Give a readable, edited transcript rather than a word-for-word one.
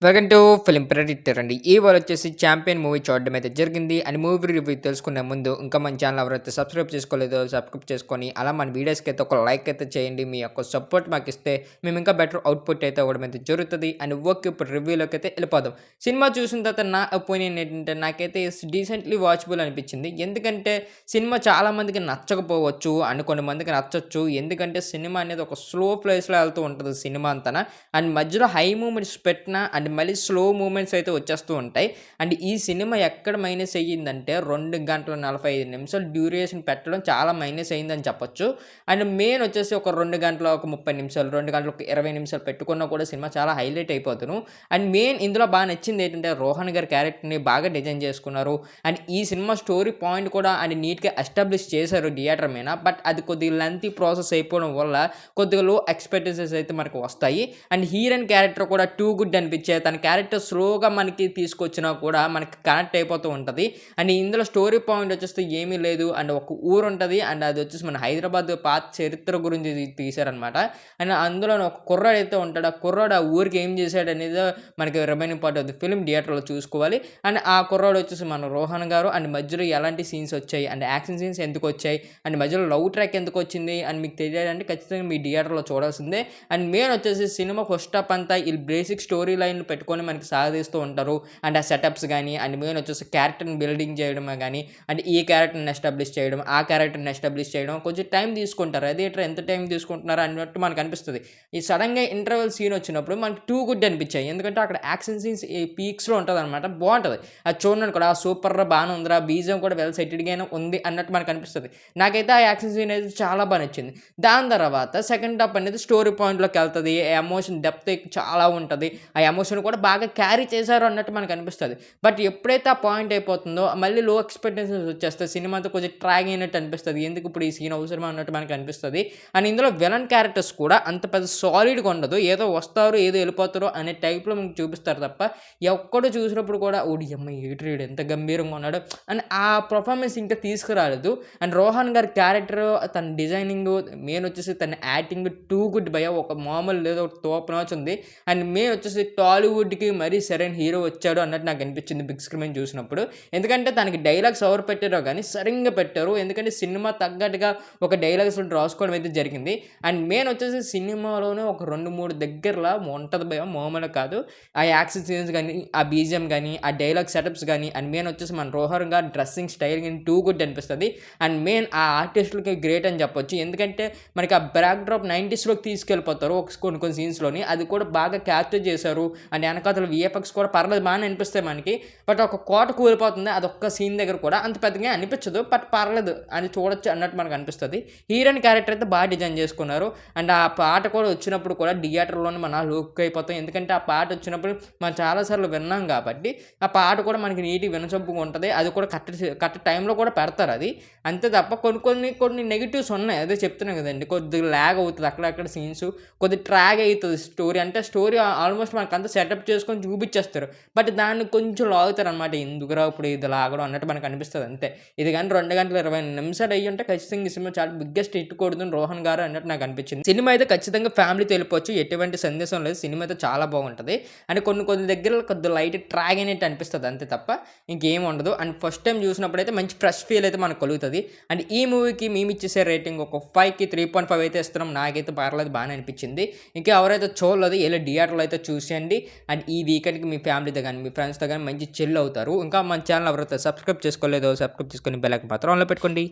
Welcome to film predictor అండి. ఇవాళ వచ్చేసి 'చాంపియన్' మూవీ చూడడం అయితే జరిగింది. అండ్ మూవీ రివ్యూ తెలుసుకునే ముందు ఇంకా మన ఛానల్ ఎవరైతే సబ్స్క్రైబ్ చేసుకోలేదో సబ్స్క్రైబ్ చేసుకొని, అలా మన వీడియోస్‌కి అయితే ఒక లైక్ అయితే చేయండి. మీ యొక్క సపోర్ట్ మాకిస్తే మేము ఇంకా బెటర్ అవుట్‌పుట్ అయితే ఇవ్వడం అయితే జరుగుతది. అండ్ ఓకే, ఇప్పుడు రివ్యూలోకి అయితే వెళ్ళిపోదాం. సినిమా చూసిన తర్వాత నా ఒపీనియన్ ఏంటంటే నాకైతే డీసెంట్‌లీ వాచబుల్ అనిపించింది. ఎందుకంటే సినిమా చాలా మందికి నచ్చకపోవచ్చు అండ్ కొంతమందికి నచ్చొచ్చు. ఎందుకంటే సినిమా అనేది ఒక స్లో ప్లేస్‌లో వెళ్తూ ఉంటది సినిమా అంతాన. అండ్ మధ్యలో హై మూవ్‌మెంట్స్ పెట్టినా అండ్ మళ్ళీ స్లో మూవ్‌మెంట్స్ అయితే వచ్చేస్తూ ఉంటాయి. అండ్ ఈ సినిమా ఎక్కడ మైనస్ అయ్యిందంటే 2 గంటల 45 నిమిషాలు డ్యూరేషన్ పెట్టడం చాలా మైనస్ అయిందని చెప్పొచ్చు. అండ్ మెయిన్ వచ్చేసి ఒక 2 గంటల ఒక 30 నిమిషాలు, 2 గంటల ఒక 20 నిమిషాలు పెట్టుకున్నా కూడా సినిమా చాలా హైలైట్ అయిపోతును. అండ్ మెయిన్ ఇందులో బాగా నచ్చింది ఏంటంటే రోహన్ గారి క్యారెక్టర్‌ని బాగా డిజైన్ చేసుకున్నారు. అండ్ ఈ సినిమా స్టోరీ పాయింట్ కూడా అండ్ నీట్‌గా ఎస్టాబ్లిష్ చేశారు థియేటర్ మీద. బట్ అది కొద్దిగా లెంతీ ప్రాసెస్ అయిపోవడం వల్ల కొద్దిగా లో ఎక్స్‌పెక్టేషన్స్ అయితే మనకు వస్తాయి. అండ్ హీరోయిన్ క్యారెక్టర్ కూడా టూ గుడ్ అనిపించే తన క్యారెక్టర్ స్లోగా మనకి తీసుకొచ్చినా కూడా మనకి కనెక్ట్ అయిపోతూ ఉంటది. అండ్ ఇందులో స్టోరీ పాయింట్ వచ్చేసి ఏమీ లేదు. అండ్ ఒక ఊరు ఉంటది. అండ్ అది వచ్చేసి మన హైదరాబాద్ పాత చరిత్ర గురించి తీశారనమాట. అండ్ అందులో ఒక కుర్రాడు అయితే ఉంటాడు. ఆ కుర్రాడు ఆ ఊరికి ఏం చేశాడనేది మనకి remaining part of the film థియేటర్‌లో చూసుకోవాలి. అండ్ ఆ కుర్రాడు వచ్చేసి మన రోహన్ గారు. అండ్ మధ్యలో ఎలాంటి సీన్స్ వచ్చాయి, అండ్ యాక్షన్ సీన్స్ ఎందుకొచ్చాయి, అండ్ మధ్యలో లవ్ ట్రాక్ ఎందుకొచ్చింది అని మీకు తెలియాలంటే ఖచ్చితంగా మీ థియేటర్‌లో చూడాల్సిందే. అండ్ మెయిన్ వచ్చేసి సినిమా ఫస్ట్ హాఫ్ అంతా ఈ బేసిక్ స్టోరీ లైన్ పెట్టుకొని మనకి సాగదీస్తూ ఉంటారు. అండ్ ఆ సెటప్స్ గానీ, అండ్ మెయిన్ వచ్చేసి క్యారెక్టర్‌ని బిల్డింగ్ చేయడమే గానీ, అండ్ ఈ క్యారెక్టర్‌ని ఎస్టాబ్లిష్ చేయడం, ఆ క్యారెక్టర్‌ని ఎస్టాబ్లిష్ చేయడం కొంచెం టైం తీసుకుంటారు. అదేంట్రా ఎంత టైం తీసుకుంటున్నారా అన్నట్టు మనకు అనిపిస్తది. ఈ సడెన్‌గా ఇంటర్వెల్ సీన్ వచ్చినప్పుడు మనకి టూ గుడ్ అనిపించాయి. ఎందుకంటే అక్కడ యాక్షన్ సీన్స్ ఈ పీక్స్‌లో ఉంటదనమాట. బావుంటది. అది చూడడానికి కూడా సూపర్‌గా బానే ఉందిరా, బీజీఎం కూడా వెల్ సెటిల్డ్‌గానే ఉంది అన్నట్టు మనకు అనిపిస్తది. నాకైతే ఆ యాక్షన్ సీన్ అయితే చాలా బా నచ్చింది. దాని తర్వాత సెకండ్ హాఫ్ అనేది స్టోరీ పాయింట్‌లోకెళ్తది. ఎమోషన్ డెప్త్ చాలా ఉంటది. ఆ ఎమోషన్ కూడా బాగా క్యారీ చేశారు అన్నట్టు మనకు అనిపిస్తది. బట్ ఎప్పుడైతే ఆ పాయింట్ అయిపోతుందో మళ్ళీ లో ఎక్స్‌పెక్టేషన్స్ వచ్చేస్తాయి. సినిమా అంతా కొంచెం ట్రాగ్ అయినట్టు అనిపిస్తది. ఎందుకు ఇప్పుడు ఈ సీన్ అవసరమా అన్నట్టు మనకు అనిపిస్తది. అండ్ ఇందులో విలన్ క్యారెక్టర్స్ కూడా అంత పెద్ద సాలిడ్‌గా ఉండదు. ఏదో వస్తారు, ఏదో వెళ్ళిపోతారు అనే టైప్‌లో మనకు చూపిస్తారు తప్ప, ఎక్కడో చూసినప్పుడు కూడా ఓడియమ్మ ఏట్రా ఈడు ఎంత గంభీరంగా ఉన్నాడు అని ఆ పర్ఫార్మెన్స్ ఇంకా తీసుకురాలేదు. అండ్ రోహన్ గారి క్యారెక్టర్, తన డిజైనింగ్, మెయిన్ వచ్చేసి తన యాక్టింగ్ టూ గుడ్ భయ్యా. ఒక మామూలు లేదు, ఒక తోపు నాచ్ ఉంది. అండ్ మెయిన్ వచ్చేసి టాలీవుడ్‌కి మరీ సరైన హీరో వచ్చాడు అన్నట్టు నాకు అనిపించింది బిగ్ స్క్రీన్ చూసినప్పుడు. ఎందుకంటే తనకి డైలాగ్స్ ఎవరు పెట్టారో గానీ సరింగా పెట్టారు. ఎందుకంటే సినిమా తగ్గట్టుగా ఒక డైలాగ్స్ రాసుకోవడం అయితే జరిగింది. అండ్ మెయిన్ వచ్చేసి సినిమాలోనే ఒక 2, 3 దగ్గరలా ఉంటది భయ్యా, మామూలుగా కాదు. ఆ యాక్షన్ సీన్స్ గానీ, ఆ బీజీఎం గానీ, ఆ డైలాగ్ సెటప్స్ గానీ, అండ్ మెయిన్ వచ్చేసి మన రోహన్ గారి డ్రెస్సింగ్ స్టైల్ గానీ టూ గుడ్ అనిపిస్తది. అండ్ మెయిన్ ఆ ఆర్టిస్టులకి గ్రేట్ అని చెప్పొచ్చు. ఎందుకంటే మనకి ఆ బ్యాక్ డ్రాప్ 90స్‌లోకి తీసుకెళ్ళిపోతారు కొన్ని కొన్ని సీన్స్‌లోని. అది కూడా బాగా క్యాప్చర్ చేశారు. అండ్ వెనకాతల వీఎఫ్ఎక్స్ కూడా పర్లేదు బానే అనిపిస్తాయి మనకి. బట్ ఒక కోట కూలిపోతుంది. అదొక్క సీన్ దగ్గర కూడా అంత పెద్దగా అనిపించదు. బట్ పర్లేదు అని చూడొచ్చు అన్నట్టు మనకు అనిపిస్తది. హీరోయిన్ క్యారెక్టర్ అయితే బాగా డిజైన్ చేసుకున్నారు. అండ్ ఆ పాట కూడా వచ్చినప్పుడు కూడా థియేటర్‌లోనే మన హుక్ అయిపోతాం. ఎందుకంటే ఆ పాట వచ్చినప్పుడు మనం చాలా సార్లు విన్నాం కాబట్టి, ఆ పాట కూడా మనకి నీట్‌గా వినసొంపుగా ఉంటది. అది కూడా కరెక్ట్ టైంలో కూడా పెడతారది. అంతే తప్ప కొన్ని నెగెటివ్స్ ఉన్నాయి. అదే చెప్తున్నాను కదండీ! కొద్దిగా ల్యాగ్ అవుతది అక్కడక్కడ సీన్స్. కొద్దిగా ట్రాగ్ అయితది స్టోరీ. అంటే స్టోరీ ఆల్మోస్ట్ మనకంతా సెటప్ చేసుకొని చూపిచ్చేస్తారు. బట్ దాన్ని కొంచెం లాగుతారనమాట. ఎందుకురా ఇప్పుడు ఇది లాగడం అన్నట్టు మనకు అనిపిస్తది అంతే. ఇది గాని 2 గంటల 20 నిమిషాలు అయ్యుంటే ఖచ్చితంగా ఈ సినిమా చాలా బిగ్గెస్ట్ హిట్ కొడుతుంది రోహన్ గారు అన్నట్టు నాకు అనిపించింది. సినిమా అయితే ఖచ్చితంగా ఫ్యామిలీతో వెళ్ళిపోవచ్చు. ఎటువంటి సందేశం లేదు. సినిమా అయితే చాలా బాగుంటది. అండ్ కొన్ని దగ్గరలో కొద్దిగా లైట్ ట్రాగ్ అయినట్టు అనిపిస్తది అంతే తప్ప ఇంకేం ఉండదు. అండ్ ఫస్ట్ టైమ్ చూసినప్పుడైతే మంచి ఫ్రెష్ ఫీల్ అయితే మనకు కలుగుతది. అండ్ ఈ మూవీకి మేమిచ్చేసే రేటింగ్ ఒక 5కి 3.5 అయితే ఇస్తున్నాం. నాకైతే పర్లేదు బానే అనిపించింది. ఇంకా ఎవరైతే చూడలేదు ఎళ్లి థియేటర్‌లో అయితే చూసేయండి. అండ్ ఈ వీకెండ్‌కి మీ ఫ్యామిలీతో గాని, మీ ఫ్రెండ్స్‌తో గాని మంచి చిల్ అవుతారు. ఇంకా మన ఛానల్ ఎవరైతే సబ్స్క్రైబ్ చేసుకోలేదో సబ్స్క్రైబ్ చేసుకొని బెల్ ఐకాన్ మాత్రం ఆన్‌లో పెట్టుకోండి.